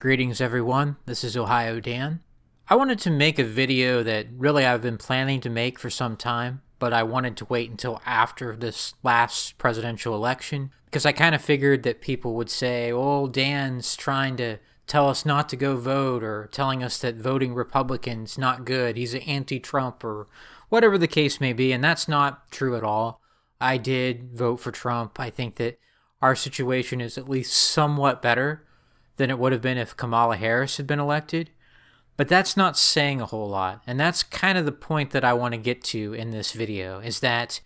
Greetings everyone, this is Ohio Dan. I wanted to make a video that really I've been planning to make for some time, but I wanted to wait until after this last presidential election because I kind of figured that people would say, oh, Dan's trying to tell us not to go vote or telling us that voting Republican's not good, he's an anti-Trump or whatever the case may be, and that's not true at all. I did vote for Trump. I think that our situation is at least somewhat better than it would have been if Kamala Harris had been elected. But that's not saying a whole lot. And that's kind of the point that I want to get to in this video, is that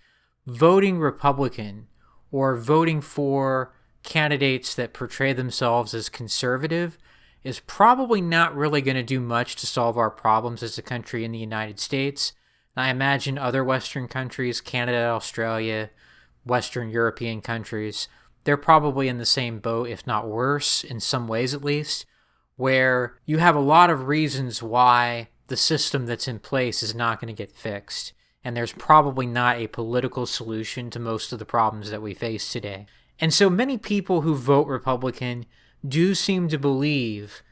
voting Republican or voting for candidates that portray themselves as conservative is probably not really going to do much to solve our problems as a country in the United States. I imagine other Western countries, Canada, Australia, Western European countries, they're probably in the same boat, if not worse, in some ways at least, where you have a lot of reasons why the system that's in place is not going to get fixed. And there's probably not a political solution to most of the problems that we face today. And so many people who vote Republican do seem to believe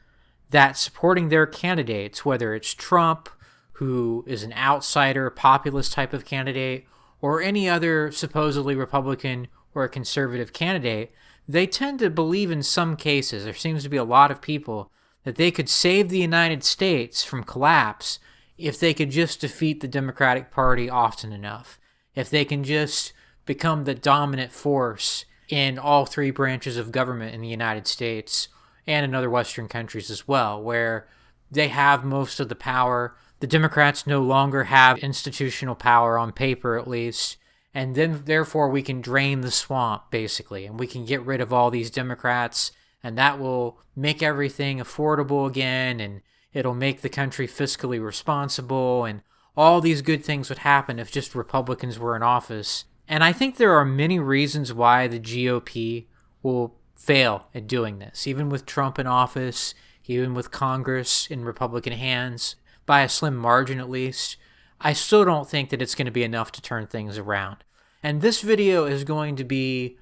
that supporting their candidates, whether it's Trump, who is an outsider, populist type of candidate, or any other supposedly Republican or a conservative candidate, they tend to believe in some cases, there seems to be a lot of people, that they could save the United States from collapse if they could just defeat the Democratic Party often enough. If they can just become the dominant force in all three branches of government in the United States and in other Western countries as well, where they have most of the power. The Democrats no longer have institutional power on paper, at least. And then, therefore, we can drain the swamp, basically, and we can get rid of all these Democrats, and that will make everything affordable again, and it'll make the country fiscally responsible, and all these good things would happen if just Republicans were in office. And I think there are many reasons why the GOP will fail at doing this, even with Trump in office, even with Congress in Republican hands, by a slim margin at least. I still don't think that it's going to be enough to turn things around. And this video is going to be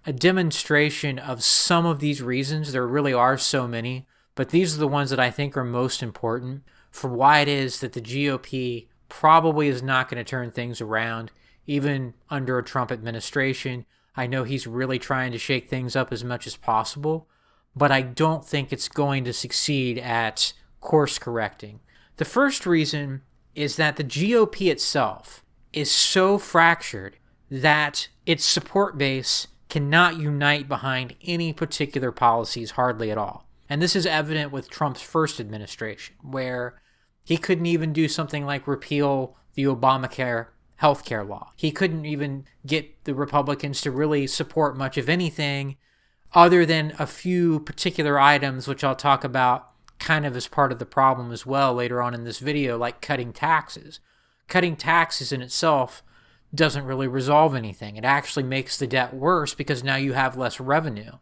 a demonstration of some of these reasons. There really are so many, but these are the ones that I think are most important for why it is that the GOP probably is not going to turn things around, even under a Trump administration. I know he's really trying to shake things up as much as possible, but I don't think it's going to succeed at course correcting. The first reason is that the GOP itself is so fractured that its support base cannot unite behind any particular policies hardly at all. And this is evident with Trump's first administration, where he couldn't even do something like repeal the Obamacare healthcare law. He couldn't even get the Republicans to really support much of anything other than a few particular items, which I'll talk about kind of as part of the problem as well later on in this video, like cutting taxes. Cutting taxes in itself doesn't really resolve anything. It actually makes the debt worse because now you have less revenue,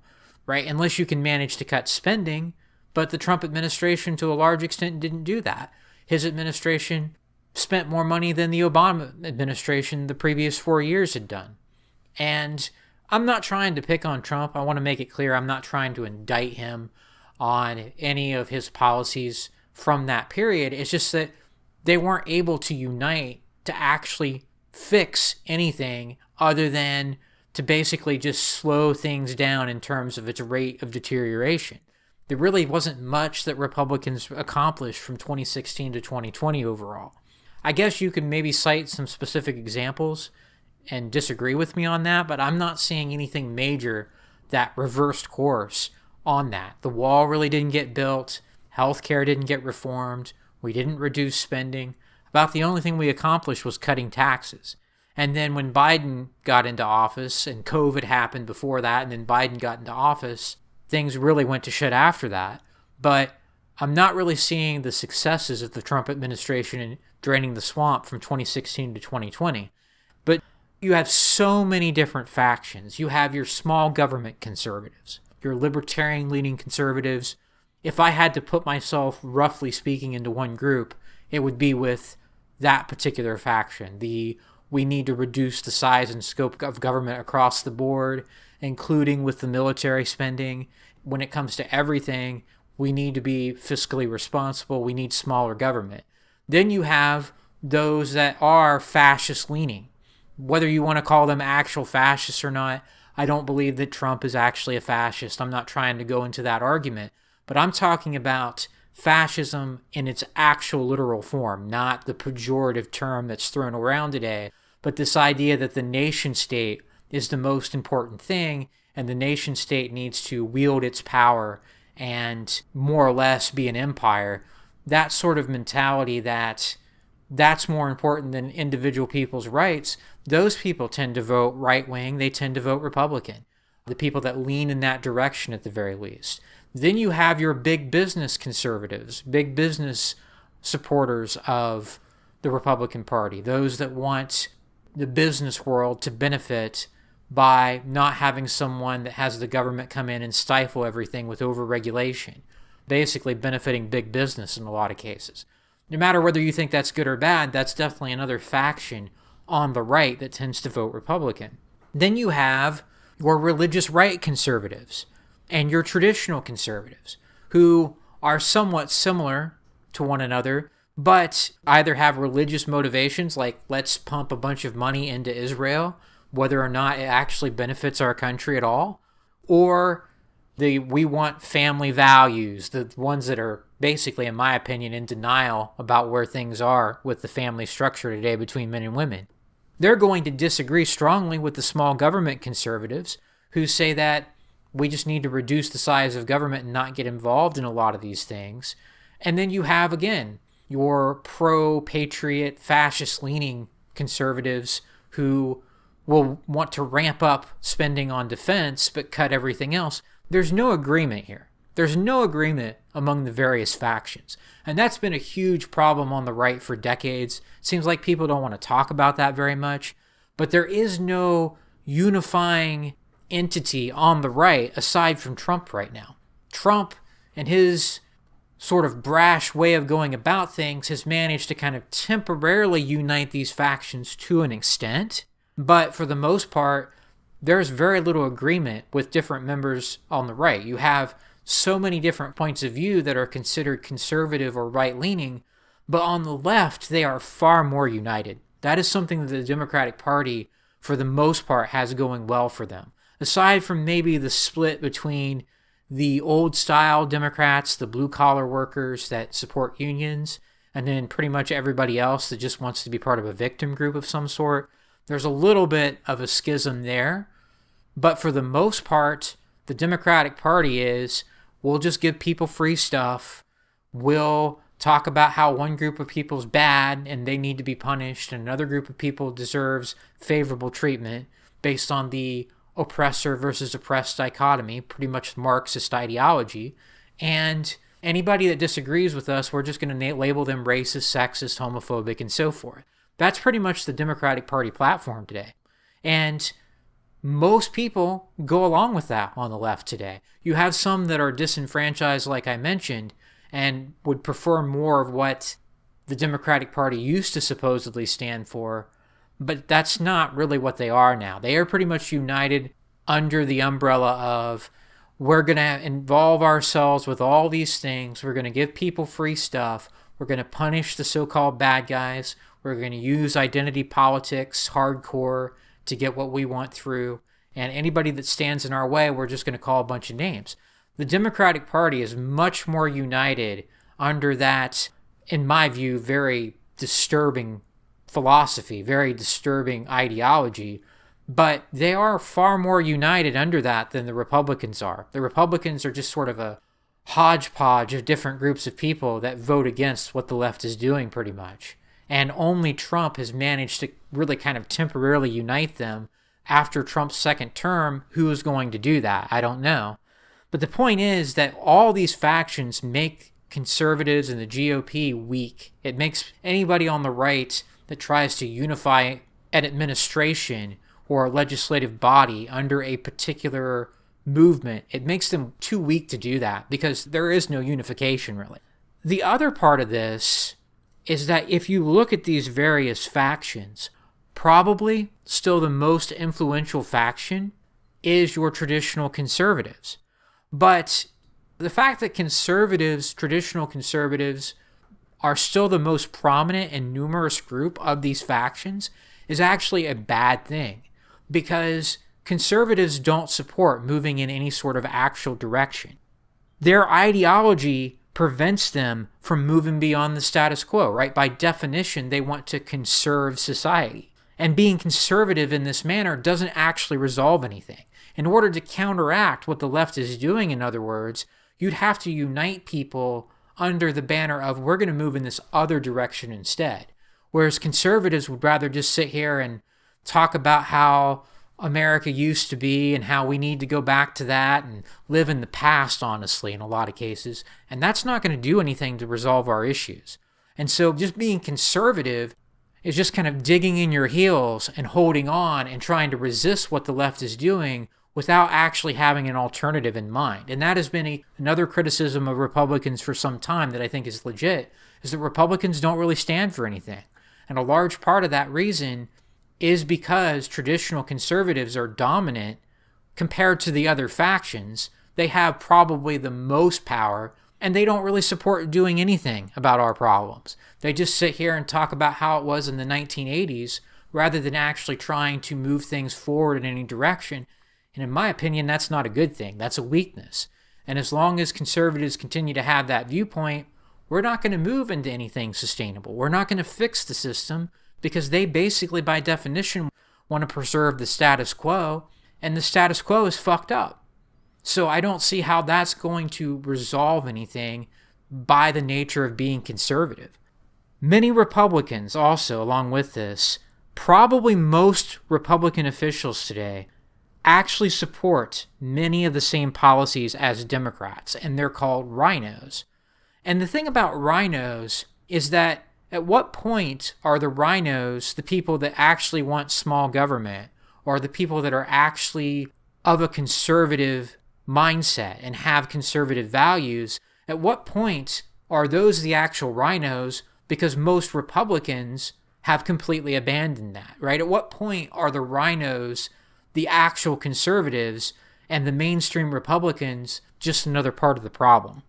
right? Unless you can manage to cut spending, but the Trump administration to a large extent didn't do that. His administration spent more money than the Obama administration the previous 4 years had done. And I'm not trying to pick on Trump. I want to make it clear I'm not trying to indict him on any of his policies from that period. It's just that they weren't able to unite to actually fix anything other than to basically just slow things down in terms of its rate of deterioration. There really wasn't much that Republicans accomplished from 2016 to 2020 overall. I guess you could maybe cite some specific examples and disagree with me on that, but I'm not seeing anything major that reversed course on that. The wall really didn't get built. Healthcare didn't get reformed. We didn't reduce spending. About the only thing we accomplished was cutting taxes. And then when Biden got into office, and COVID happened before that, and then Biden got into office, things really went to shit after that. But I'm not really seeing the successes of the Trump administration in draining the swamp from 2016 to 2020. But you have so many different factions. You have your small government conservatives, your libertarian-leaning conservatives. If I had to put myself, roughly speaking, into one group, it would be with that particular faction. We need to reduce the size and scope of government across the board, including with the military spending. When it comes to everything, We need to be fiscally responsible. We need smaller government. Then you have those that are fascist leaning. Whether you want to call them actual fascists or not, I don't believe that Trump is actually a fascist. I'm not trying to go into that argument, but I'm talking about fascism in its actual literal form, not the pejorative term that's thrown around today, but this idea that the nation state is the most important thing, and the nation state needs to wield its power and more or less be an empire. That sort of mentality that's more important than individual people's rights. Those people tend to vote right-wing. They tend to vote Republican. The people that lean in that direction at the very least. Then you have your big business conservatives, big business supporters of the Republican Party, those that want the business world to benefit by not having someone that has the government come in and stifle everything with overregulation, basically benefiting big business in a lot of cases. No matter whether you think that's good or bad, that's definitely another faction on the right that tends to vote Republican. Then you have your religious right conservatives and your traditional conservatives who are somewhat similar to one another, but either have religious motivations like let's pump a bunch of money into Israel, whether or not it actually benefits our country at all, or we want family values, the ones that are basically, in my opinion, in denial about where things are with the family structure today between men and women. They're going to disagree strongly with the small government conservatives who say that we just need to reduce the size of government and not get involved in a lot of these things. And then you have, again, your pro-patriot, fascist-leaning conservatives who will want to ramp up spending on defense but cut everything else. There's no agreement here. There's no agreement among the various factions. And that's been a huge problem on the right for decades. Seems like people don't want to talk about that very much. But there is no unifying entity on the right aside from Trump right now. Trump and his sort of brash way of going about things has managed to kind of temporarily unite these factions to an extent. But for the most part, there's very little agreement with different members on the right. You have so many different points of view that are considered conservative or right-leaning, but on the left, they are far more united. That is something that the Democratic Party, for the most part, has going well for them. Aside from maybe the split between the old-style Democrats, the blue-collar workers that support unions, and then pretty much everybody else that just wants to be part of a victim group of some sort, there's a little bit of a schism there. But for the most part, the Democratic Party is, we'll just give people free stuff. We'll talk about how one group of people is bad and they need to be punished, and another group of people deserves favorable treatment based on the oppressor versus oppressed dichotomy, pretty much Marxist ideology. And anybody that disagrees with us, we're just going to label them racist, sexist, homophobic, and so forth. That's pretty much the Democratic Party platform today. And most people go along with that on the left today. You have some that are disenfranchised, like I mentioned, and would prefer more of what the Democratic Party used to supposedly stand for, but that's not really what they are now. They are pretty much united under the umbrella of, we're going to involve ourselves with all these things, we're going to give people free stuff, we're going to punish the so-called bad guys, we're going to use identity politics hardcore to get what we want through, and anybody that stands in our way, we're just going to call a bunch of names. The Democratic Party is much more united under that, in my view, very disturbing philosophy, very disturbing ideology, but they are far more united under that than the Republicans are. The Republicans are just sort of a hodgepodge of different groups of people that vote against what the left is doing pretty much. And only Trump has managed to really kind of temporarily unite them. After Trump's second term, who is going to do that? I don't know. But the point is that all these factions make conservatives and the GOP weak. It makes anybody on the right that tries to unify an administration or a legislative body under a particular movement, it makes them too weak to do that because there is no unification really. The other part of this is that if you look at these various factions, probably still the most influential faction is your traditional conservatives. But The fact that conservatives, traditional conservatives, are still the most prominent and numerous group of these factions is actually a bad thing, because conservatives don't support moving in any sort of actual direction. Their ideology prevents them from moving beyond the status quo, right? By definition, they want to conserve society. And being conservative in this manner doesn't actually resolve anything. In order to counteract what the left is doing, in other words, you'd have to unite people under the banner of we're going to move in this other direction instead. Whereas conservatives would rather just sit here and talk about how America used to be and how we need to go back to that and live in the past, honestly, in a lot of cases. And that's not going to do anything to resolve our issues. And so just being conservative is just kind of digging in your heels and holding on and trying to resist what the left is doing without actually having an alternative in mind. And that has been another criticism of Republicans for some time that I think is legit, is that Republicans don't really stand for anything. And a large part of that reason is because traditional conservatives are dominant compared to the other factions. They have probably the most power, and they don't really support doing anything about our problems. They just sit here and talk about how it was in the 1980s rather than actually trying to move things forward in any direction. And in my opinion, that's not a good thing. That's a weakness. And as long as conservatives continue to have that viewpoint, we're not going to move into anything sustainable. We're not going to fix the system because they basically, by definition, want to preserve the status quo, and the status quo is fucked up. So I don't see how that's going to resolve anything by the nature of being conservative. Many Republicans also, along with this, probably most Republican officials today, actually support many of the same policies as Democrats, and they're called rhinos. And the thing about rhinos is that at what point are the rhinos the people that actually want small government, or the people that are actually of a conservative mindset and have conservative values? At what point are those the actual rhinos? Because most Republicans have completely abandoned that, right? At what point are the rhinos the actual conservatives and the mainstream Republicans just another part of the problem?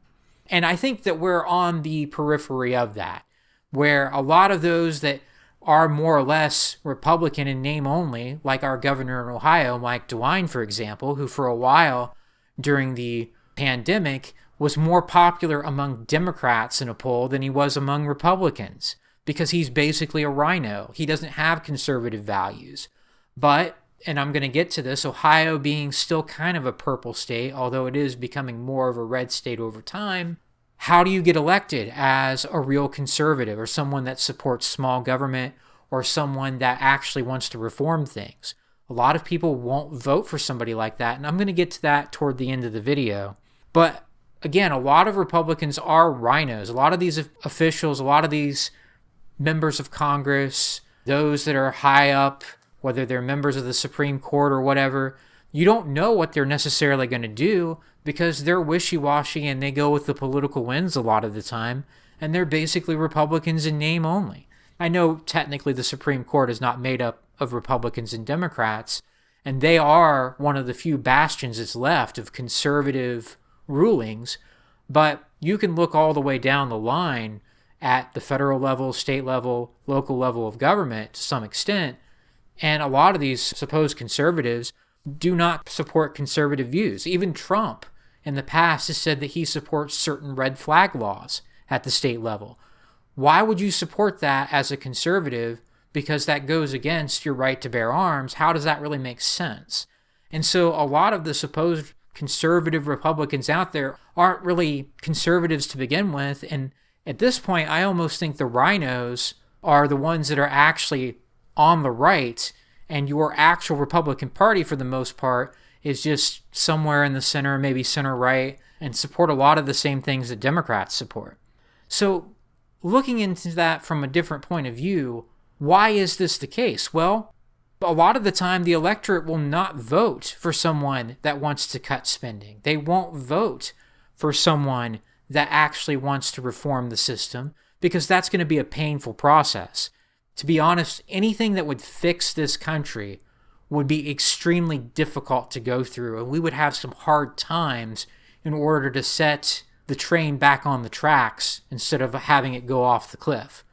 And I think that we're on the periphery of that, where a lot of those that are more or less Republican in name only, like our governor in Ohio, Mike DeWine, for example, who for a while during the pandemic was more popular among Democrats in a poll than he was among Republicans, because he's basically a rhino. He doesn't have conservative values. But, and I'm going to get to this, Ohio being still kind of a purple state, although it is becoming more of a red state over time, how do you get elected as a real conservative, or someone that supports small government, or someone that actually wants to reform things? A lot of people won't vote for somebody like that, and I'm going to get to that toward the end of the video. But again, a lot of Republicans are rhinos. A lot of these officials, a lot of these members of Congress, those that are high up, whether they're members of the Supreme Court or whatever, you don't know what they're necessarily going to do because they're wishy-washy and they go with the political winds a lot of the time, and they're basically Republicans in name only. I know technically the Supreme Court is not made up of Republicans and Democrats, and they are one of the few bastions that's left of conservative rulings, but you can look all the way down the line at the federal level, state level, local level of government to some extent, and a lot of these supposed conservatives do not support conservative views. Even Trump in the past has said that he supports certain red flag laws at the state level. Why would you support that as a conservative? Because that goes against your right to bear arms. How does that really make sense? And so a lot of the supposed conservative Republicans out there aren't really conservatives to begin with. And at this point, I almost think the rhinos are the ones that are actually on the right, and your actual Republican Party, for the most part, is just somewhere in the center, maybe center-right, and support a lot of the same things that Democrats support. So looking into that from a different point of view, why is this the case? Well, a lot of the time, the electorate will not vote for someone that wants to cut spending. They won't vote for someone that actually wants to reform the system, because that's going to be a painful process. To be honest, anything that would fix this country would be extremely difficult to go through, and we would have some hard times in order to set the train back on the tracks instead of having it go off the cliff.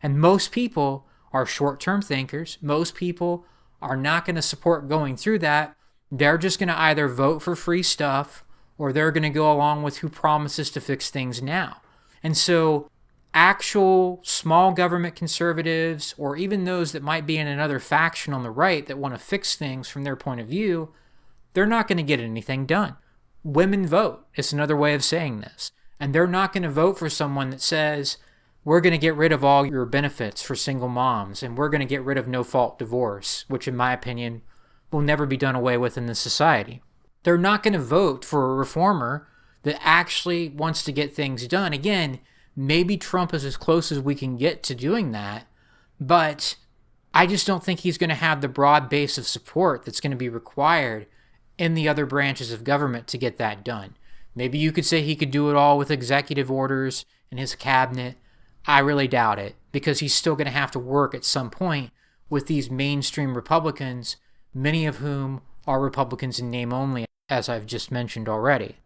And most people are short-term thinkers. Most people are not going to support going through that. They're just going to either vote for free stuff or they're going to go along with who promises to fix things now. And so actual small government conservatives, or even those that might be in another faction on the right that want to fix things from their point of view, they're not going to get anything done. Women vote. It's another way of saying this. And they're not going to vote for someone that says, we're going to get rid of all your benefits for single moms, and we're going to get rid of no-fault divorce, which in my opinion will never be done away with in this society. They're not going to vote for a reformer that actually wants to get things done. Again, maybe Trump is as close as we can get to doing that, but I just don't think he's going to have the broad base of support that's going to be required in the other branches of government to get that done. Maybe you could say he could do it all with executive orders in his cabinet. I really doubt it, because he's still going to have to work at some point with these mainstream Republicans, many of whom are Republicans in name only, as I've just mentioned already.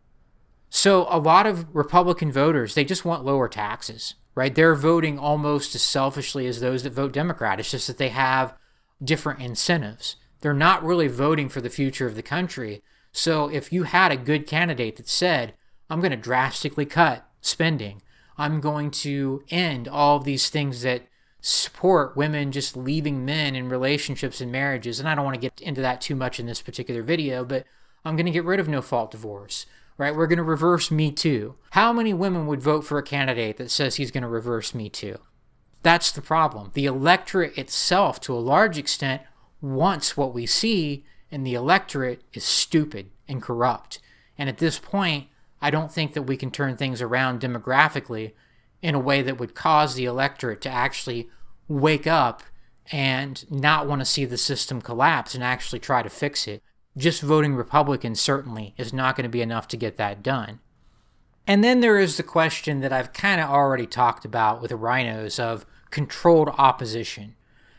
So a lot of Republican voters, they just want lower taxes, right? They're voting almost as selfishly as those that vote Democrat. It's just that they have different incentives. They're not really voting for the future of the country. So if you had a good candidate that said, I'm going to drastically cut spending, I'm going to end all of these things that support women just leaving men in relationships and marriages, and I don't want to get into that too much in this particular video, but I'm going to get rid of no-fault divorce, right? We're going to reverse Me Too. How many women would vote for a candidate that says he's going to reverse Me Too? That's the problem. The electorate itself, to a large extent, wants what we see, and the electorate is stupid and corrupt. And at this point, I don't think that we can turn things around demographically in a way that would cause the electorate to actually wake up and not want to see the system collapse and actually try to fix it. Just voting Republican certainly is not going to be enough to get that done. And then there is the question that I've kind of already talked about with the rhinos of controlled opposition.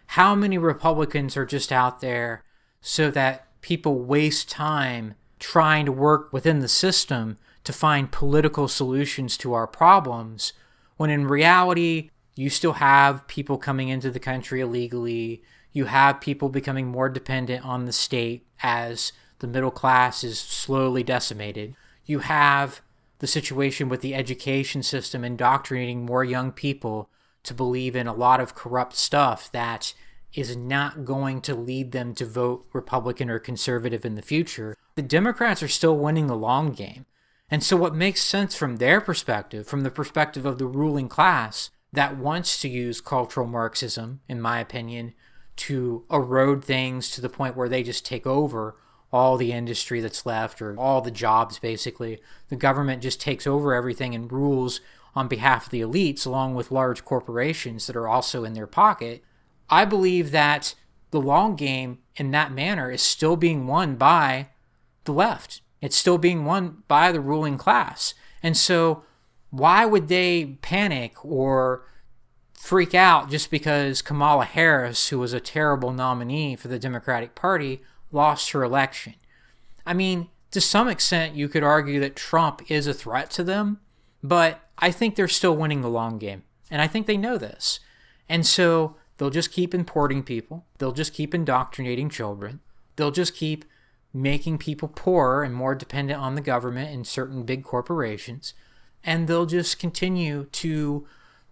How many Republicans are just out there so that people waste time trying to work within the system to find political solutions to our problems, when in reality, you still have people coming into the country illegally. You have people becoming more dependent on the state as the middle class is slowly decimated. You have the situation with the education system indoctrinating more young people to believe in a lot of corrupt stuff that is not going to lead them to vote Republican or conservative in the future. The Democrats are still winning the long game. And so what makes sense from their perspective, from the perspective of the ruling class that wants to use cultural Marxism, in my opinion, to erode things to the point where they just take over all the industry that's left, or all the jobs, basically. The government just takes over everything and rules on behalf of the elites, along with large corporations that are also in their pocket. I believe that the long game in that manner is still being won by the left. It's still being won by the ruling class. And so why would they panic or freak out just because Kamala Harris, who was a terrible nominee for the Democratic Party, lost her election? I mean, to some extent, you could argue that Trump is a threat to them, but I think they're still winning the long game. And I think they know this. And so they'll just keep importing people. They'll just keep indoctrinating children. They'll just keep making people poorer and more dependent on the government and certain big corporations. And they'll just continue to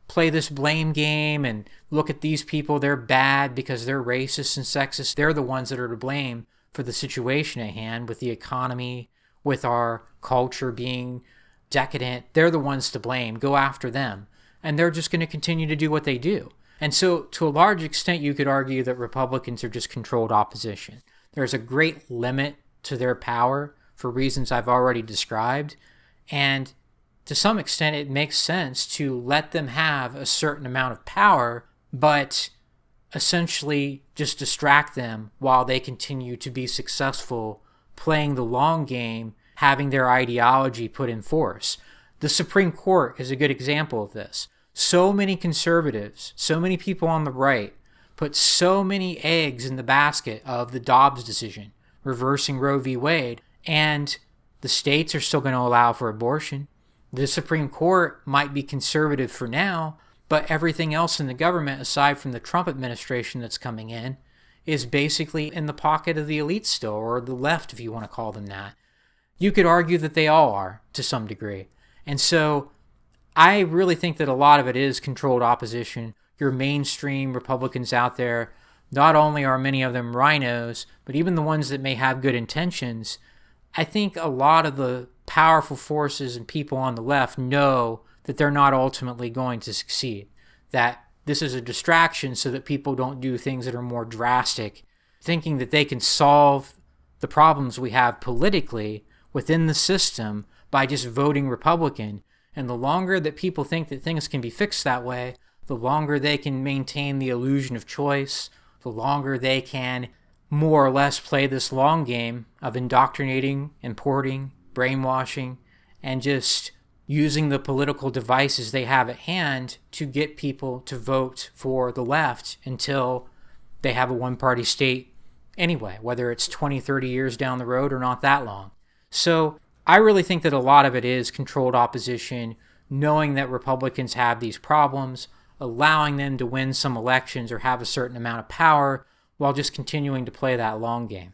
play this blame game and look at these people, they're bad because they're racist and sexist. They're the ones that are to blame for the situation at hand with the economy, with our culture being decadent. They're the ones to blame. Go after them. And they're just going to continue to do what they do. And so to a large extent, you could argue that Republicans are just controlled opposition. There's a great limit to their power for reasons I've already described. And to some extent, it makes sense to let them have a certain amount of power, but essentially just distract them while they continue to be successful playing the long game, having their ideology put in force. The Supreme Court is a good example of this. So many conservatives, so many people on the right put so many eggs in the basket of the Dobbs decision, reversing Roe v. Wade, and The states are still going to allow for abortion. The Supreme Court might be conservative for now, but everything else in the government, aside from the Trump administration that's coming in, is basically in the pocket of the elite still, or the left, if you want to call them that. You could argue that they all are, to some degree. And so I really think that a lot of it is controlled opposition. Your mainstream Republicans out there, not only are many of them rhinos, but even the ones that may have good intentions, I think a lot of the powerful forces and people on the left know that they're not ultimately going to succeed, that this is a distraction so that people don't do things that are more drastic, thinking that they can solve the problems we have politically within the system by just voting Republican. And the longer that people think that things can be fixed that way, the longer they can maintain the illusion of choice, the longer they can more or less play this long game of indoctrinating, importing, brainwashing, and just using the political devices they have at hand to get people to vote for the left until they have a one-party state anyway, whether it's 20, 30 years down the road or not that long. So I really think that a lot of it is controlled opposition, knowing that Republicans have these problems, allowing them to win some elections or have a certain amount of power while just continuing to play that long game.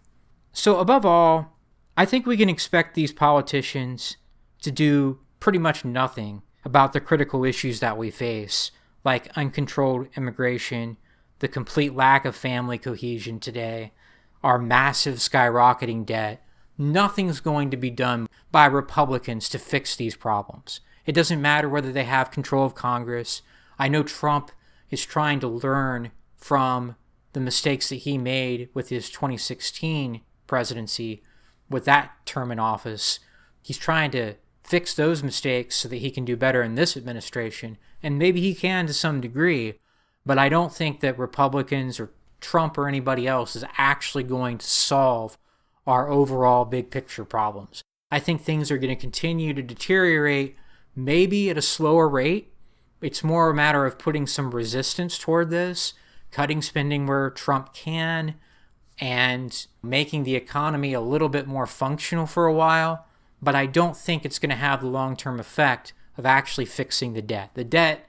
So above all, I think we can expect these politicians to do pretty much nothing about the critical issues that we face, like uncontrolled immigration, the complete lack of family cohesion today, our massive skyrocketing debt. Nothing's going to be done by Republicans to fix these problems. It doesn't matter whether they have control of Congress. I know Trump is trying to learn from the mistakes that he made with his 2016 presidency, with that term in office. He's trying to fix those mistakes so that he can do better in this administration, and maybe he can to some degree, but I don't think that Republicans or Trump or anybody else is actually going to solve our overall big picture problems. I think things are going to continue to deteriorate, maybe at a slower rate. It's more a matter of putting some resistance toward this, cutting spending where Trump can, and making the economy a little bit more functional for a while. But I don't think it's going to have the long-term effect of actually fixing the debt. The debt,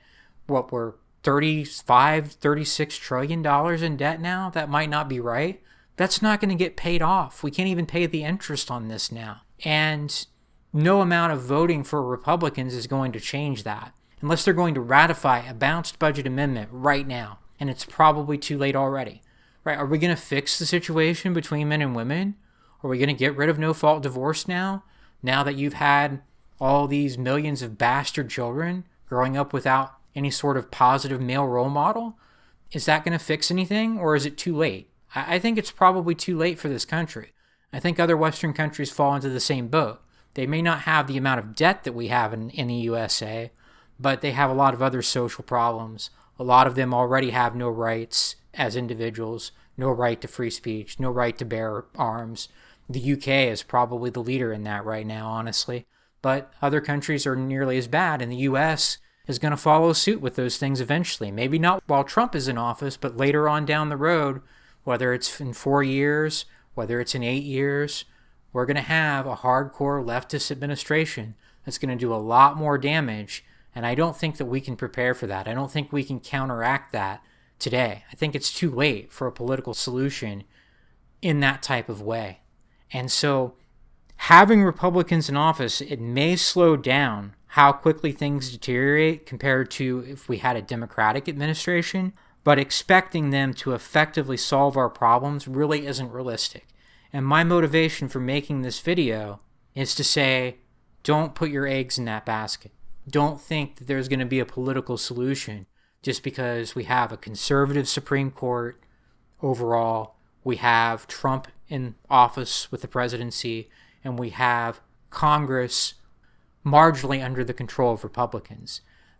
what, we're $36 trillion in debt now? That might not be right. That's not going to get paid off. We can't even pay the interest on this now. And no amount of voting for Republicans is going to change that, unless they're going to ratify a balanced budget amendment right now. And it's probably too late already. Right? Are we going to fix the situation between men and women? Are we going to get rid of no-fault divorce now? Now that you've had all these millions of bastard children growing up without any sort of positive male role model? Is that going to fix anything, or is it too late? I think it's probably too late for this country. I think other Western countries fall into the same boat. They may not have the amount of debt that we have in the USA, but they have a lot of other social problems. A lot of them already have no rights as individuals, no right to free speech, no right to bear arms. The UK is probably the leader in that right now, honestly. But other countries are nearly as bad, and the US is going to follow suit with those things eventually. Maybe not while Trump is in office, but later on down the road, whether it's in 4 years, whether it's in 8 years, we're going to have a hardcore leftist administration that's going to do a lot more damage, and I don't think that we can prepare for that. I don't think we can counteract that today. I think it's too late for a political solution in that type of way. And so having Republicans in office, it may slow down how quickly things deteriorate compared to if we had a Democratic administration, but expecting them to effectively solve our problems really isn't realistic. And my motivation for making this video is to say, don't put your eggs in that basket. Don't think that there's going to be a political solution just because we have a conservative Supreme Court overall, we have Trump in office with the presidency, and we have Congress marginally under the control of Republicans.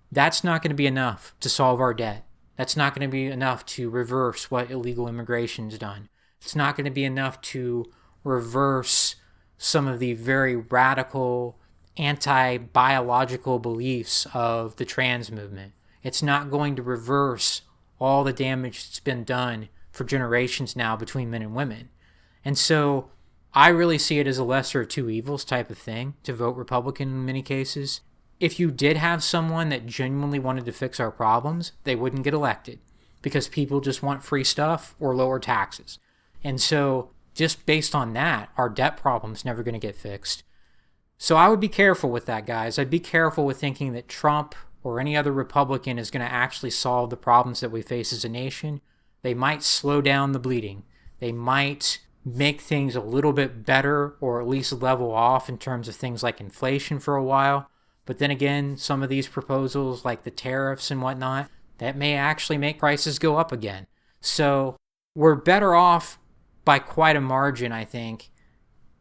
That's not going to be enough to solve our debt. That's not going to be enough to reverse what illegal immigration's done. It's not going to be enough to reverse some of the very radical anti-biological beliefs of the trans movement. It's not going to reverse all the damage that's been done for generations now between men and women. And so I really see it as a lesser of two evils type of thing to vote Republican in many cases. If you did have someone that genuinely wanted to fix our problems, they wouldn't get elected because people just want free stuff or lower taxes. And so just based on that, our debt problem's never going to get fixed. So I would be careful with that, guys. I'd be careful with thinking that Trump or any other Republican is going to actually solve the problems that we face as a nation. They might slow down the bleeding. They might make things a little bit better or at least level off in terms of things like inflation for a while. But then again, some of these proposals like the tariffs and whatnot, that may actually make prices go up again. So we're better off by quite a margin, I think,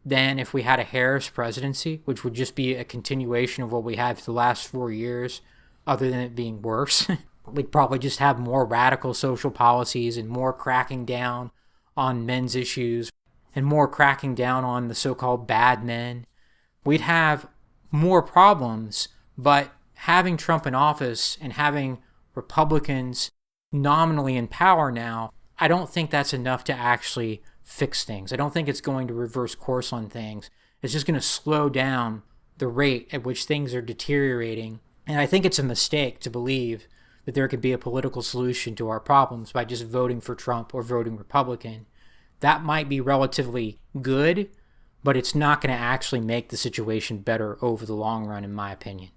than if we had a Harris presidency, which would just be a continuation of what we had for the last 4 years, other than it being worse. We'd probably just have more radical social policies and more cracking down on men's issues and more cracking down on the so-called bad men. We'd have more problems, but having Trump in office and having Republicans nominally in power now, I don't think that's enough to actually fix things. I don't think it's going to reverse course on things. It's just going to slow down the rate at which things are deteriorating. And I think it's a mistake to believe that there could be a political solution to our problems by just voting for Trump or voting Republican. That might be relatively good, but it's not going to actually make the situation better over the long run, in my opinion.